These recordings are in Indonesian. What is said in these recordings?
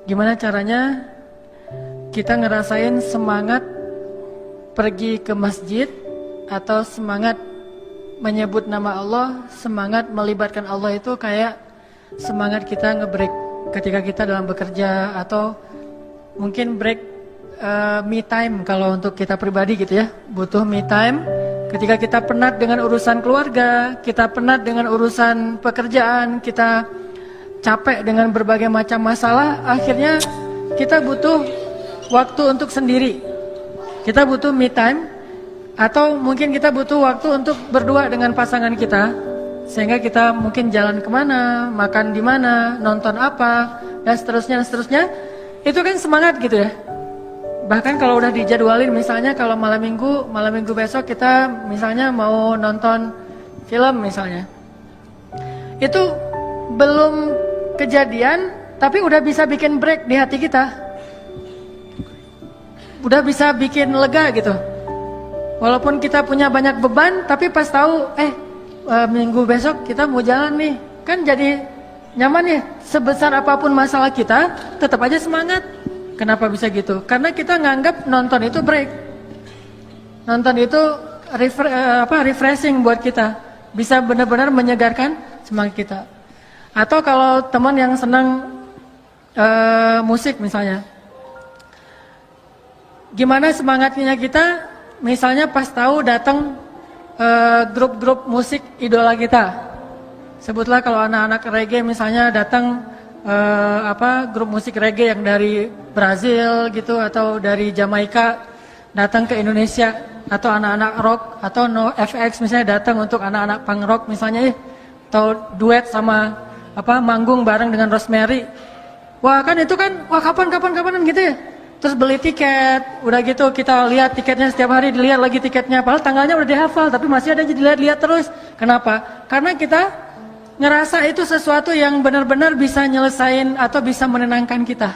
Gimana caranya kita ngerasain semangat pergi ke masjid atau semangat menyebut nama Allah, semangat melibatkan Allah itu kayak semangat kita nge-break ketika kita dalam bekerja atau mungkin break me time kalau untuk kita pribadi gitu ya, butuh me time ketika kita penat dengan urusan keluarga, kita penat dengan urusan pekerjaan, kita capek dengan berbagai macam masalah, akhirnya kita butuh waktu untuk sendiri. Kita butuh me time atau mungkin kita butuh waktu untuk berdua dengan pasangan kita, sehingga kita mungkin jalan kemana, makan di mana, nonton apa, dan seterusnya. Itu kan semangat gitu ya. Bahkan kalau udah dijadwalin, misalnya kalau malam minggu besok kita misalnya mau nonton film misalnya, itu belum kejadian tapi udah bisa bikin break di hati kita, udah bisa bikin lega gitu. Walaupun kita punya banyak beban, tapi pas tahu minggu besok kita mau jalan nih, kan jadi nyaman ya. Sebesar apapun masalah kita, tetap aja semangat. Kenapa bisa gitu? Karena kita nganggap nonton itu break, nonton itu refreshing buat kita, bisa benar-benar menyegarkan semangat kita. Atau kalau teman yang senang musik misalnya, gimana semangatnya kita misalnya pas tahu datang grup-grup musik idola kita. Sebutlah kalau anak-anak reggae misalnya datang grup musik reggae yang dari Brazil gitu atau dari Jamaika datang ke Indonesia, atau anak-anak rock atau NoFX misalnya datang untuk anak-anak punk rock misalnya atau duet sama manggung bareng dengan Rosemary. Wah kan itu kan kapan gitu ya. Terus beli tiket, udah gitu kita lihat tiketnya setiap hari, dilihat lagi tiketnya, padahal tanggalnya udah dihafal tapi masih ada dilihat terus. Kenapa? Karena kita ngerasa itu sesuatu yang benar-benar bisa nyelesain atau bisa menenangkan kita.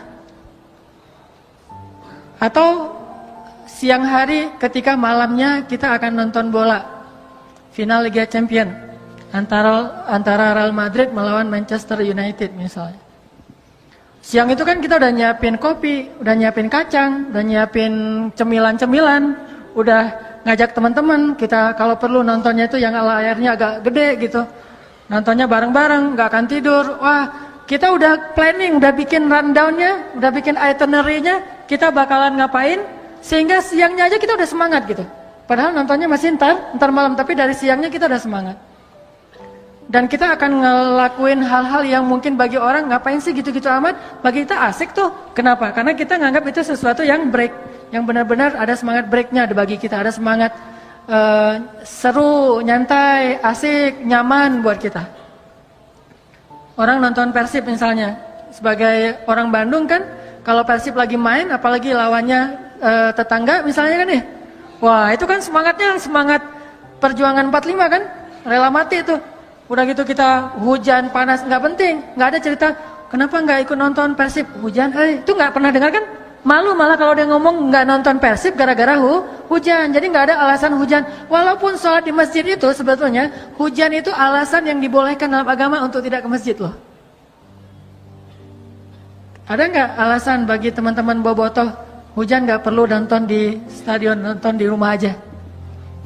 Atau siang hari ketika malamnya kita akan nonton bola final Liga Champion antara Real Madrid melawan Manchester United misalnya. Siang itu kan kita udah nyiapin kopi, udah nyiapin kacang, udah nyiapin cemilan-cemilan, udah ngajak teman-teman kita kalau perlu nontonnya itu yang layarnya agak gede gitu. Nontonnya bareng-bareng, gak akan tidur. Wah, kita udah planning, udah bikin rundown-nya, udah bikin itinerary-nya, kita bakalan ngapain, sehingga siangnya aja kita udah semangat gitu. Padahal nontonnya masih ntar malam, tapi dari siangnya kita udah semangat. Dan kita akan ngelakuin hal-hal yang mungkin bagi orang, ngapain sih gitu-gitu amat, bagi kita asik tuh. Kenapa? Karena kita nganggap itu sesuatu yang break, yang benar-benar ada semangat breaknya bagi kita, ada semangat seru, nyantai, asik, nyaman buat kita. Orang nonton Persib misalnya, sebagai orang Bandung kan, kalau Persib lagi main, apalagi lawannya tetangga misalnya kan nih, wah itu kan semangatnya semangat perjuangan 45 kan, rela mati itu. Udah gitu kita hujan, panas, nggak penting, nggak ada cerita kenapa nggak ikut nonton Persib, hujan, itu nggak pernah dengar kan? Malu malah kalau dia ngomong nggak nonton Persib gara-gara hujan. Jadi nggak ada alasan hujan. Walaupun sholat di masjid itu sebetulnya hujan itu alasan yang dibolehkan dalam agama untuk tidak ke masjid loh. Ada nggak alasan bagi teman-teman bobotoh hujan nggak perlu nonton di stadion, nonton di rumah aja?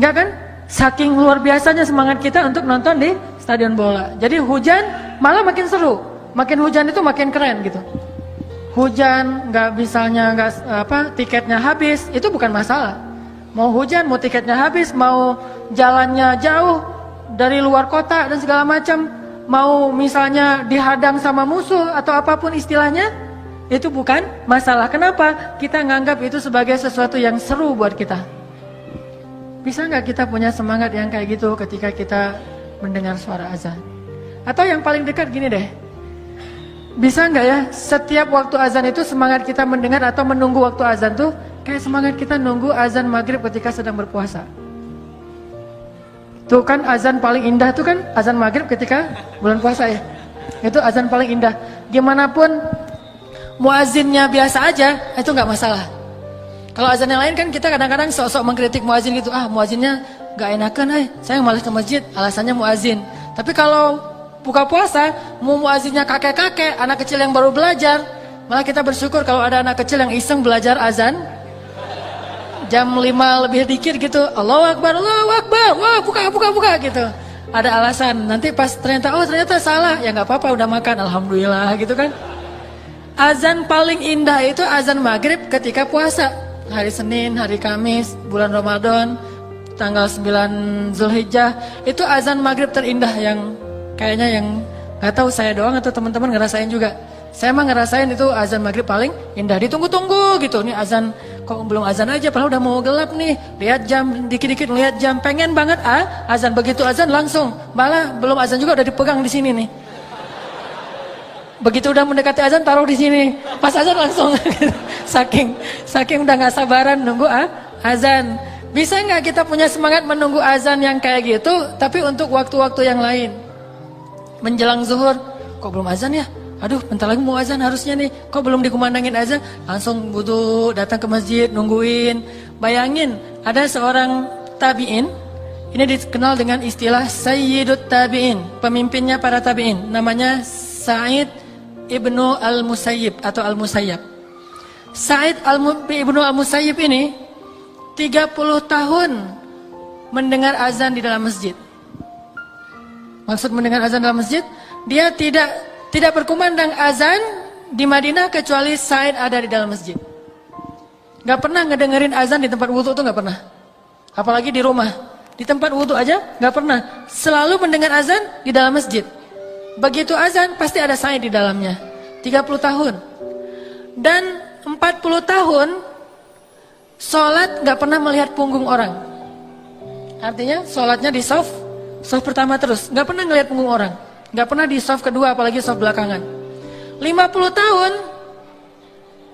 Nggak kan? Saking luar biasanya semangat kita untuk nonton di stadion bola. Jadi hujan malah makin seru. Makin hujan itu makin keren gitu. Hujan tiketnya habis, itu bukan masalah. Mau hujan, mau tiketnya habis, mau jalannya jauh dari luar kota dan segala macam, mau misalnya dihadang sama musuh atau apapun istilahnya, itu bukan masalah. Kenapa? Kita nganggap itu sebagai sesuatu yang seru buat kita. Bisa nggak kita punya semangat yang kayak gitu ketika kita mendengar suara azan? Atau yang paling dekat gini deh, bisa nggak ya setiap waktu azan itu semangat kita mendengar atau menunggu waktu azan tuh kayak semangat kita nunggu azan maghrib ketika sedang berpuasa. Tuh kan azan paling indah tuh kan azan maghrib ketika bulan puasa ya. Itu azan paling indah. Gimana pun muazinnya biasa aja, itu nggak masalah. Kalau azan yang lain kan kita kadang-kadang sok-sok mengkritik muazin gitu, muazinnya nggak enakan, saya malas ke masjid, alasannya muazin. Tapi kalau buka puasa, mau muazinnya kakek-kakek, anak kecil yang baru belajar, Malah kita bersyukur kalau ada anak kecil yang iseng belajar azan jam 5 lebih dikit gitu, Allahu Akbar, wah buka gitu. Ada alasan, nanti pas ternyata salah, ya nggak apa-apa, udah makan, alhamdulillah gitu kan. Azan paling indah itu azan maghrib ketika puasa, hari Senin, hari Kamis, bulan Ramadan, tanggal 9 Zulhijjah, itu azan maghrib terindah yang kayaknya yang nggak tahu saya doang atau teman-teman ngerasain juga. Saya mah ngerasain itu azan maghrib paling indah, ditunggu-tunggu gitu. Nih azan, kok belum azan aja, padahal udah mau gelap nih. Lihat jam, dikit-dikit lihat jam, pengen banget azan, begitu azan langsung. Malah belum azan juga udah dipegang di sini nih. Begitu udah mendekati azan taruh di sini, pas azan langsung. saking udah nggak sabaran nunggu azan. Bisa nggak kita punya semangat menunggu azan yang kayak gitu, tapi untuk waktu-waktu yang lain? Menjelang zuhur, kok belum azan ya? Aduh, bentar lagi mau azan harusnya nih. Kok belum dikumandangin azan? Langsung wudu, datang ke masjid, nungguin. Bayangin, ada seorang tabi'in. Ini dikenal dengan istilah Sayyidut Tabi'in. Pemimpinnya para tabi'in. Namanya Sa'id Ibnu Al-Musayyib atau Al-Musayyab. Sa'id Ibnu Al-Musayyib ini 30 tahun mendengar azan di dalam masjid. Maksud mendengar azan dalam masjid, dia tidak berkumandang azan di Madinah kecuali Said ada di dalam masjid. Gak pernah ngedengerin azan di tempat wudhu tuh gak pernah. Apalagi di rumah. Di tempat wudhu aja gak pernah. Selalu mendengar azan di dalam masjid. Begitu azan pasti ada Said di dalamnya. 30 tahun. Dan 40 tahun sholat gak pernah melihat punggung orang. Artinya sholatnya di soft pertama terus. Gak pernah ngelihat punggung orang. Gak pernah di soft kedua, apalagi soft belakangan. 50 tahun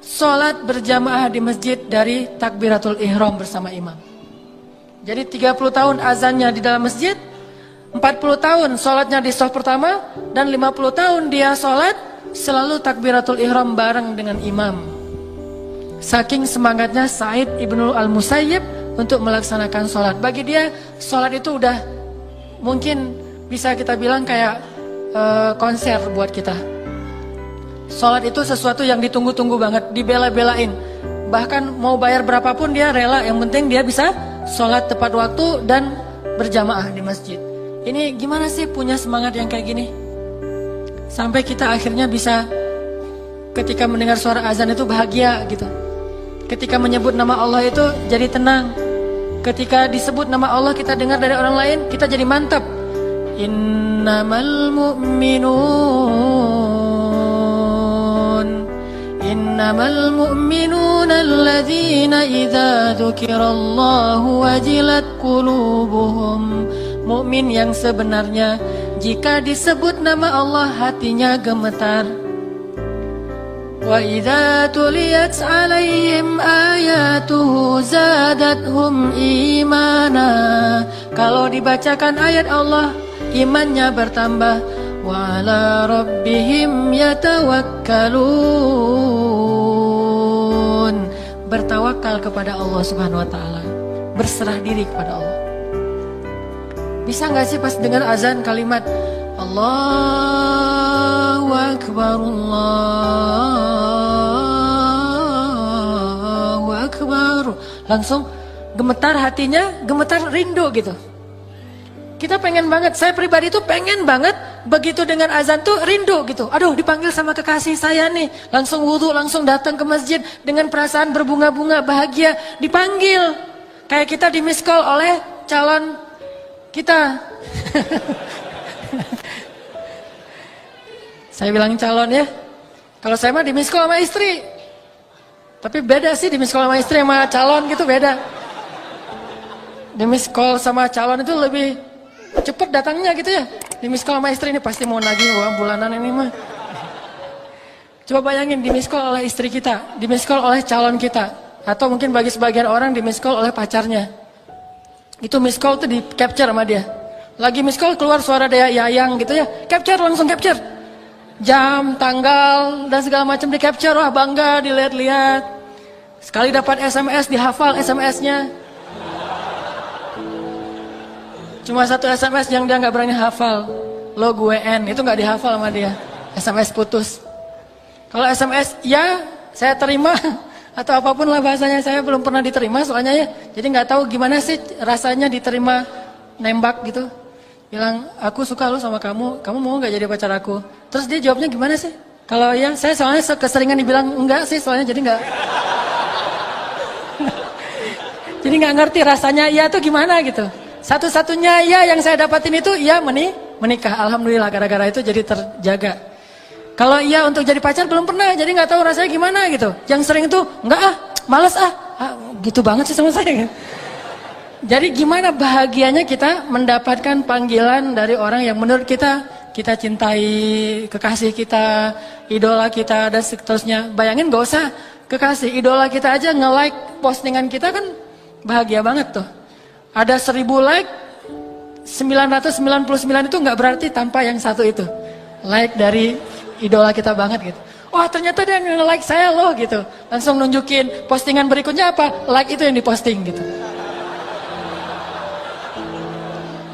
sholat berjamaah di masjid dari takbiratul ihram bersama imam. Jadi 30 tahun azannya di dalam masjid, 40 tahun sholatnya di soft pertama, dan 50 tahun dia sholat selalu takbiratul ihram bareng dengan imam. Saking semangatnya Sa'id Ibnu Al-Musayyib untuk melaksanakan sholat. Bagi dia sholat itu udah mungkin bisa kita bilang kayak konser buat kita. Sholat itu sesuatu yang ditunggu-tunggu banget, dibela-belain. Bahkan mau bayar berapapun dia rela, yang penting dia bisa sholat tepat waktu dan berjamaah di masjid. Ini gimana sih punya semangat yang kayak gini? Sampai kita akhirnya bisa ketika mendengar suara azan itu bahagia gitu. Ketika menyebut nama Allah itu jadi tenang. Ketika disebut nama Allah kita dengar dari orang lain, kita jadi mantap. Innamal mu'minun alladzina idza dzukirallahu wajilat qulubuhum. Mukmin yang sebenarnya jika disebut nama Allah hatinya gemetar. Wa idza tuliyat 'alaihim ayatuhu zadatuhum imana. Kalau dibacakan ayat Allah, imannya bertambah. Wa ala rabbihim yatawakkalun. Bertawakal kepada Allah Subhanahu wa taala, berserah diri kepada Allah. Bisa gak sih pas dengar azan kalimat Allahu Akbar, Allahu Akbar, langsung gemetar hatinya, gemetar rindu gitu. Kita pengen banget, saya pribadi tuh pengen banget begitu dengan azan tuh rindu gitu. Aduh, dipanggil sama kekasih saya nih, langsung wudhu, langsung datang ke masjid dengan perasaan berbunga-bunga, bahagia, dipanggil. Kayak kita di miss call oleh calon kita. Saya bilang calon ya. Kalau saya mah di miss call sama istri. Tapi beda sih di miss call sama istri sama calon gitu beda. Di miss call sama calon itu lebih cepet datangnya gitu ya. Di miss call sama istri ini pasti mau nagih uang bulanan ini mah. Coba bayangin di miss call oleh istri kita, di miss call oleh calon kita, atau mungkin bagi sebagian orang di miss call oleh pacarnya. Itu miss call tuh di capture sama dia. Lagi miss call keluar suara dia yayang gitu ya, capture, langsung capture. Jam, tanggal dan segala macam di capture, wah bangga dilihat-lihat. Sekali dapat SMS dihafal SMS-nya. Cuma satu SMS yang dia nggak berani hafal, lo gue N, itu nggak dihafal sama dia. SMS putus. Kalau SMS, ya saya terima. Atau apapun lah bahasanya, saya belum pernah diterima soalnya ya. Jadi nggak tahu gimana sih rasanya diterima nembak gitu. Bilang, aku suka lu sama kamu mau nggak jadi pacar aku? Terus dia jawabnya gimana sih? Kalau ya, saya soalnya keseringan dibilang enggak sih, soalnya jadi nggak. Jadi nggak ngerti rasanya iya tuh gimana gitu. Satu-satunya iya yang saya dapatin itu iya menikah. Alhamdulillah gara-gara itu jadi terjaga. Kalau iya untuk jadi pacar belum pernah, jadi nggak tahu rasanya gimana gitu. Yang sering itu enggak males gitu banget sih sama saya. Jadi gimana bahagianya kita mendapatkan panggilan dari orang yang menurut kita cintai, kekasih kita, idola kita dan seterusnya. Bayangin nggak usah kekasih, idola kita aja nge-like postingan kita kan bahagia banget tuh. Ada 1000 like, 999 itu nggak berarti tanpa yang satu itu. Like dari idola kita banget gitu. Wah ternyata dia nge-like saya loh gitu. Langsung nunjukin postingan berikutnya apa, like itu yang diposting gitu.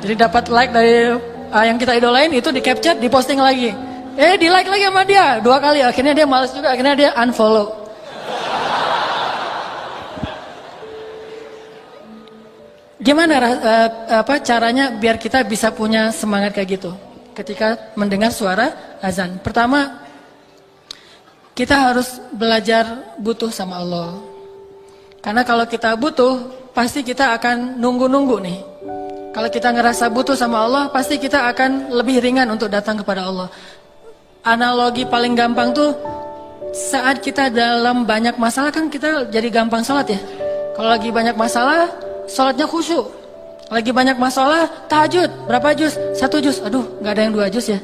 Jadi dapat like dari yang kita idolain itu di capture, diposting lagi. Di like lagi sama dia 2 kali. Akhirnya dia malas juga, akhirnya dia unfollow. Gimana caranya biar kita bisa punya semangat kayak gitu? Ketika mendengar suara azan. Pertama, kita harus belajar butuh sama Allah. Karena kalau kita butuh, pasti kita akan nunggu-nunggu nih. Kalau kita ngerasa butuh sama Allah, pasti kita akan lebih ringan untuk datang kepada Allah. Analogi paling gampang tuh, saat kita dalam banyak masalah kan kita jadi gampang sholat ya. Kalau lagi banyak masalah, sholatnya khusyuk. Lagi banyak masalah, tahajud, berapa juz? 1 juz, aduh gak ada yang 2 juz ya.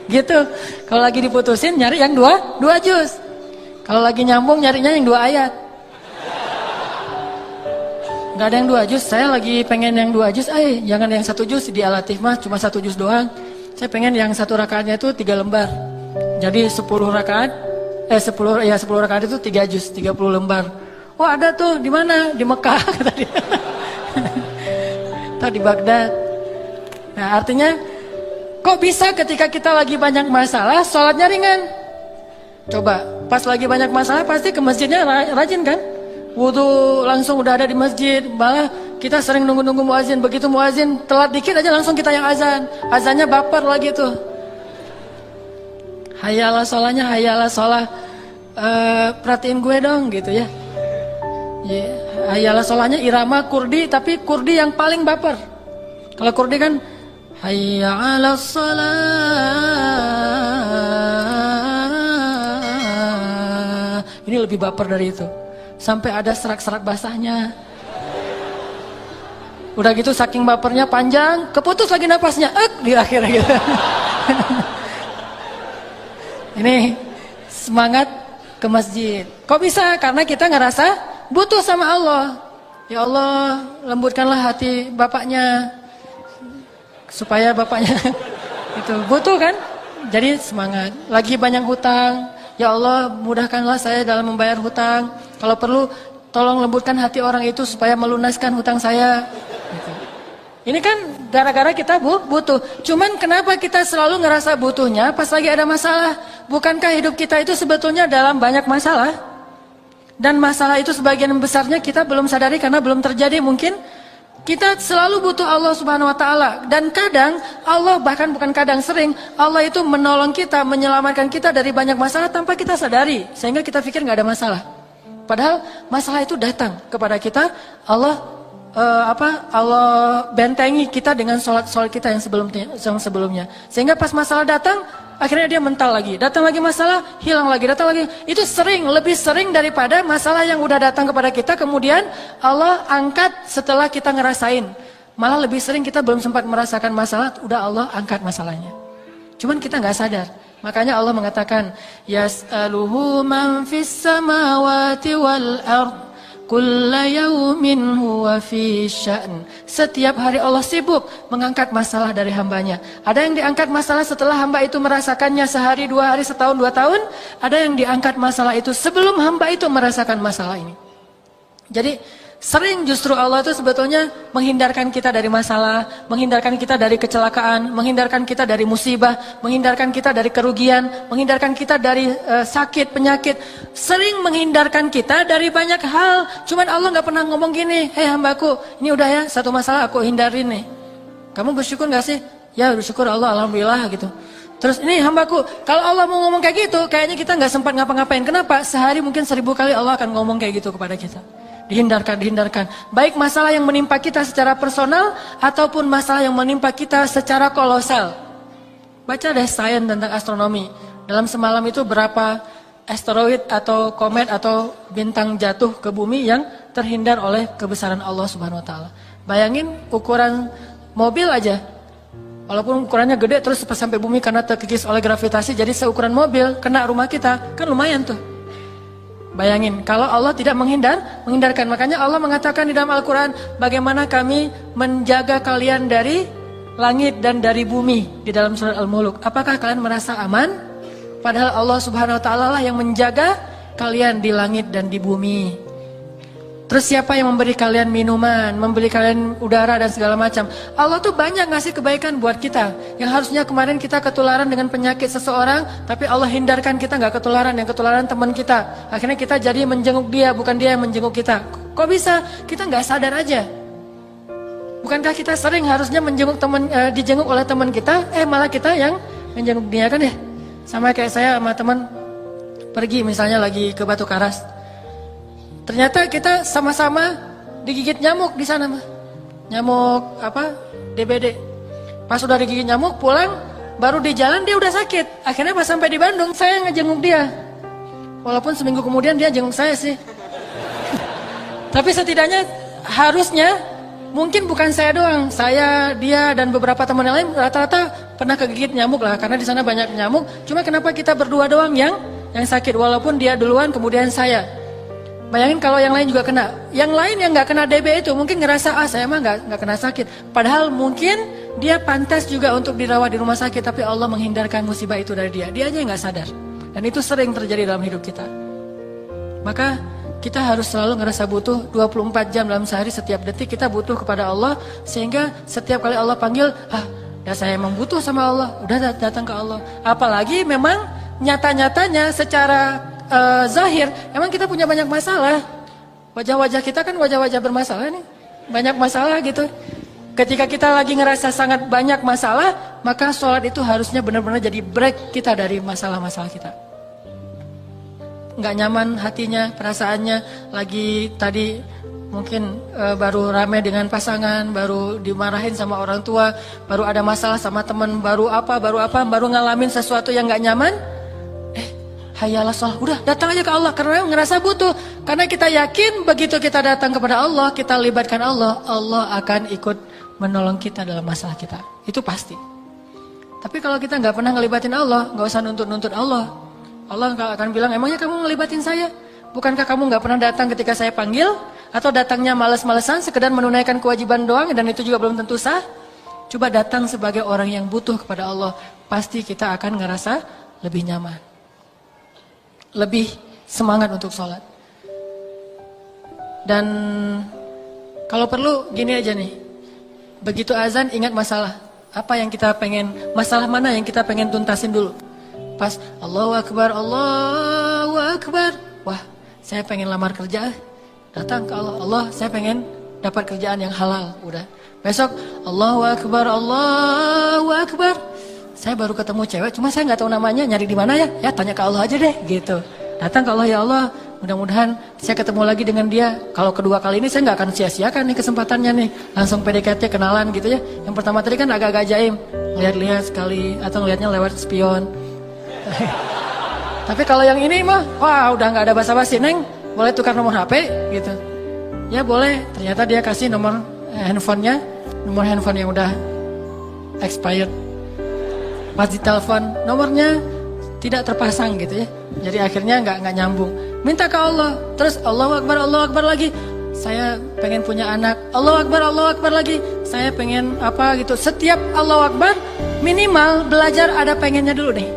Gitu, kalau lagi diputusin nyari yang 2 juz. Kalau lagi nyambung nyarinya yang 2 ayat. Gak ada yang 2 juz, saya lagi pengen yang 2 juz, jangan yang 1 juz, di Al-Latif mah cuma 1 juz doang. Saya pengen yang 1 rakaatnya itu 3 lembar. Jadi 10 rakaat, 10 rakaat itu 3 juz, 30 lembar. Oh ada tuh, di mana? Di Mekah kata dia. Atau di Baghdad. Nah artinya kok bisa ketika kita lagi banyak masalah sholatnya ringan? Coba pas lagi banyak masalah pasti ke masjidnya rajin kan? Wudu langsung udah ada di masjid. Malah kita sering nunggu-nunggu muazin. Begitu muazin telat dikit aja langsung kita yang azan. Azannya baper lagi tuh. Hayalah sholahnya, hayalah sholah. Perhatiin gue dong gitu ya. Hayalah sholahnya irama kurdi, tapi kurdi yang paling baper. Kalau kurdi kan hayya 'alas shalah. Ini lebih baper dari itu. Sampai ada serak-serak basahnya. Udah gitu saking bapernya panjang, keputus lagi napasnya, di akhirnya gitu. Ini semangat ke masjid. Kok bisa? Karena kita ngerasa butuh sama Allah. Ya Allah, lembutkanlah hati bapaknya supaya bapaknya itu butuh kan? Jadi semangat. Lagi banyak hutang, ya Allah mudahkanlah saya dalam membayar hutang. Kalau perlu tolong lembutkan hati orang itu supaya melunaskan hutang saya. Gitu. Ini kan gara-gara kita butuh. Cuman kenapa kita selalu ngerasa butuhnya pas lagi ada masalah? Bukankah hidup kita itu sebetulnya dalam banyak masalah? Dan masalah itu sebagian besarnya kita belum sadari karena belum terjadi mungkin. Kita selalu butuh Allah Subhanahu wa taala dan kadang Allah, bahkan bukan kadang, sering Allah itu menolong kita, menyelamatkan kita dari banyak masalah tanpa kita sadari sehingga kita pikir nggak ada masalah. Padahal masalah itu datang kepada kita, Allah bentengi kita dengan sholat kita yang sebelumnya. Sehingga pas masalah datang, akhirnya dia mental lagi. Datang lagi masalah, hilang lagi, datang lagi. Itu lebih sering daripada masalah yang udah datang kepada kita, kemudian Allah angkat setelah kita ngerasain. Malah lebih sering kita belum sempat merasakan masalah, udah Allah angkat masalahnya. Cuman kita nggak sadar. Makanya Allah mengatakan, Yas'aluhu man fis samawati wal ard. Kulla yaumin huwa fi sya'n. Setiap hari Allah sibuk mengangkat masalah dari hambanya. Ada yang diangkat masalah setelah hamba itu merasakannya sehari, 2 hari, setahun, 2 tahun. Ada yang diangkat masalah itu sebelum hamba itu merasakan masalah ini. Jadi Sering justru Allah itu sebetulnya menghindarkan kita dari masalah, menghindarkan kita dari kecelakaan, menghindarkan kita dari musibah, menghindarkan kita dari kerugian, menghindarkan kita dari sakit, penyakit. Sering menghindarkan kita dari banyak hal. Cuman Allah gak pernah ngomong gini, hei hambaku, ini udah ya satu masalah aku hindarin nih. Kamu bersyukur gak sih? Ya bersyukur Allah, alhamdulillah gitu. Terus ini hambaku, kalau Allah mau ngomong kayak gitu, kayaknya kita gak sempat ngapa-ngapain. Kenapa? Sehari mungkin 1000 kali Allah akan ngomong kayak gitu kepada kita. Dihindarkan. Baik masalah yang menimpa kita secara personal ataupun masalah yang menimpa kita secara kolosal. Baca deh sains tentang astronomi. Dalam semalam itu berapa asteroid atau komet atau bintang jatuh ke bumi yang terhindar oleh kebesaran Allah Subhanahu wa taala. Bayangin ukuran mobil aja. Walaupun ukurannya gede terus sampai bumi karena terkikis oleh gravitasi jadi seukuran mobil kena rumah kita, kan lumayan tuh. Bayangin, kalau Allah tidak menghindarkan. Makanya Allah mengatakan di dalam Al-Quran, bagaimana kami menjaga kalian dari langit dan dari bumi. Di dalam surat Al-Muluk. Apakah kalian merasa aman? Padahal Allah Subhanahu Wa Taala lah yang menjaga kalian di langit dan di bumi. Terus siapa yang memberi kalian minuman, memberi kalian udara dan segala macam. Allah tuh banyak ngasih kebaikan buat kita. Yang harusnya kemarin kita ketularan dengan penyakit seseorang, tapi Allah hindarkan kita nggak ketularan, yang ketularan teman kita. Akhirnya kita jadi menjenguk dia, bukan dia yang menjenguk kita. Kok bisa? Kita nggak sadar aja. Bukankah kita sering harusnya menjenguk teman, dijenguk oleh teman kita, malah kita yang menjenguk dia kan ya? Sama kayak saya sama teman pergi misalnya lagi ke Batu Karas. Ternyata kita sama-sama digigit nyamuk di sana mah. Nyamuk apa? DBD. Pas udah digigit nyamuk pulang, baru di jalan dia udah sakit. Akhirnya pas sampai di Bandung saya ngejenguk dia. Walaupun seminggu kemudian dia jenguk saya sih. Tapi setidaknya harusnya mungkin bukan saya doang, saya, dia dan beberapa teman yang lain rata-rata pernah kegigit nyamuk lah karena di sana banyak nyamuk. Cuma kenapa kita berdua doang yang sakit walaupun dia duluan kemudian saya. Bayangin kalau yang lain juga kena. Yang lain yang nggak kena DB itu mungkin ngerasa saya mah nggak kena sakit. Padahal mungkin dia pantas juga untuk dirawat di rumah sakit, tapi Allah menghindarkan musibah itu dari dia. Dia aja nggak sadar. Dan itu sering terjadi dalam hidup kita. Maka kita harus selalu ngerasa butuh 24 jam dalam sehari, setiap detik kita butuh kepada Allah. Sehingga setiap kali Allah panggil, dah saya emang butuh sama Allah, udah datang ke Allah. Apalagi memang nyata-nyatanya secara zahir, emang kita punya banyak masalah. Wajah-wajah kita kan wajah-wajah bermasalah nih. Banyak masalah gitu. Ketika kita lagi ngerasa sangat banyak masalah, maka sholat itu harusnya benar-benar jadi break kita dari masalah-masalah kita. Nggak nyaman hatinya, perasaannya, lagi tadi mungkin baru rame dengan pasangan, baru dimarahin sama orang tua, baru ada masalah sama teman, baru ngalamin sesuatu yang nggak nyaman. Hayalah sholat, udah datang aja ke Allah karena ngerasa butuh. Karena kita yakin begitu kita datang kepada Allah, kita libatkan Allah, Allah akan ikut menolong kita dalam masalah kita. Itu pasti. Tapi kalau kita nggak pernah ngelibatin Allah, nggak usah nuntut-nuntut Allah. Allah akan bilang, emangnya kamu ngelibatin saya? Bukankah kamu nggak pernah datang ketika saya panggil? Atau datangnya males-malesan, sekedar menunaikan kewajiban doang dan itu juga belum tentu sah? Coba datang sebagai orang yang butuh kepada Allah, pasti kita akan ngerasa lebih nyaman. Lebih semangat untuk sholat. Dan kalau perlu gini aja nih, begitu azan ingat masalah. Apa yang kita pengen, masalah mana yang kita pengen tuntasin dulu. Pas Allahu Akbar, Allahu Akbar. Wah, saya pengen lamar kerja. Datang ke Allah, Allah saya pengen dapat kerjaan yang halal. Udah. Besok Allahu Akbar, Allahu Akbar. Saya baru ketemu cewek, cuma saya nggak tahu namanya, nyari di mana ya? Ya tanya ke Allah aja deh, gitu. Datang ke Allah, ya Allah, mudah-mudahan saya ketemu lagi dengan dia. Kalau kedua kali ini saya nggak akan sia-siakan nih kesempatannya nih, langsung PDKT kenalan gitu ya. Yang pertama tadi kan agak-agak jaim, lihat-lihat sekali atau ngelihatnya lewat spion. Tapi kalau yang ini mah, wah udah nggak ada basa-basi, Neng, boleh tukar nomor HP gitu. Ya boleh, ternyata dia kasih nomor handphonenya, nomor handphone yang udah expired. Pas ditelepon nomornya tidak terpasang gitu ya. Jadi akhirnya nggak nyambung. Minta ke Allah, terus Allahu Akbar lagi. Saya pengen punya anak. Allahu Akbar lagi. Saya pengen apa gitu. Setiap Allahu Akbar minimal belajar ada pengennya dulu nih.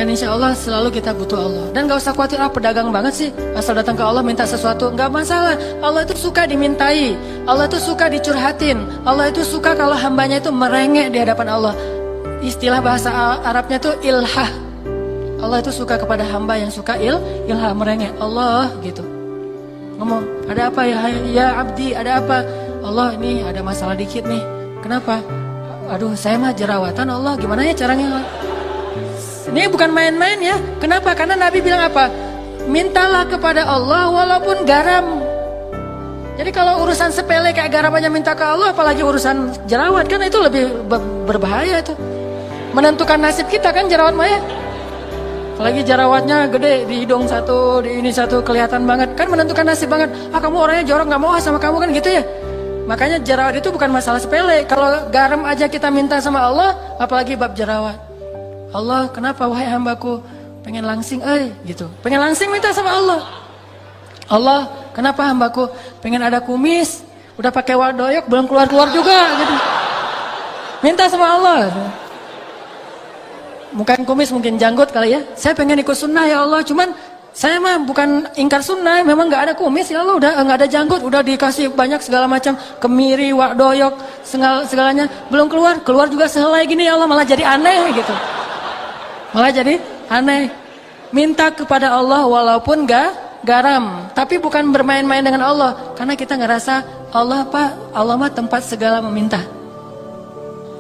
Dan insya Allah selalu kita butuh Allah. Dan gak usah khawatir, pedagang banget sih, asal datang ke Allah minta sesuatu. Gak masalah, Allah itu suka dimintai, Allah itu suka dicurhatin, Allah itu suka kalau hambanya itu merengek di hadapan Allah. Istilah bahasa Arabnya itu ilhah. Allah itu suka kepada hamba yang suka ilhah, merengek. Allah gitu ngomong, ada apa ya abdi, ada apa? Allah, ini ada masalah dikit nih. Kenapa? Aduh, saya mah jerawatan. Allah, gimana ya caranya? Ini bukan main-main ya. Kenapa? Karena Nabi bilang apa? Mintalah kepada Allah walaupun garam. Jadi kalau urusan sepele kayak garam aja minta ke Allah, apalagi urusan jerawat, kan itu lebih berbahaya itu. Menentukan nasib kita kan jerawat mah ya. Apalagi jerawatnya gede di hidung satu, di ini satu, kelihatan banget. Kan menentukan nasib banget. Kamu orangnya jorok, gak mau sama kamu kan gitu ya. Makanya jerawat itu bukan masalah sepele. Kalau garam aja kita minta sama Allah, apalagi bab jerawat. Allah, kenapa wahai hambaku pengen langsing, gitu. Pengen langsing minta sama Allah. Allah, kenapa hambaku pengen ada kumis, udah pakai wadoyok belum keluar-keluar juga, gitu. Minta sama Allah. Bukan kumis, mungkin janggut kali ya. Saya pengen ikut sunnah ya Allah, cuman saya mah bukan ingkar sunnah, memang nggak ada kumis ya Allah, udah nggak ada janggut, udah dikasih banyak segala macam kemiri, wadoyok, segalanya belum keluar juga sehelai gini ya Allah, malah jadi aneh gitu. Malah jadi aneh. Minta kepada Allah walaupun gak garam. Tapi bukan bermain-main dengan Allah. Karena kita ngerasa Allah mah tempat segala meminta.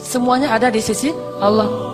Semuanya ada di sisi Allah.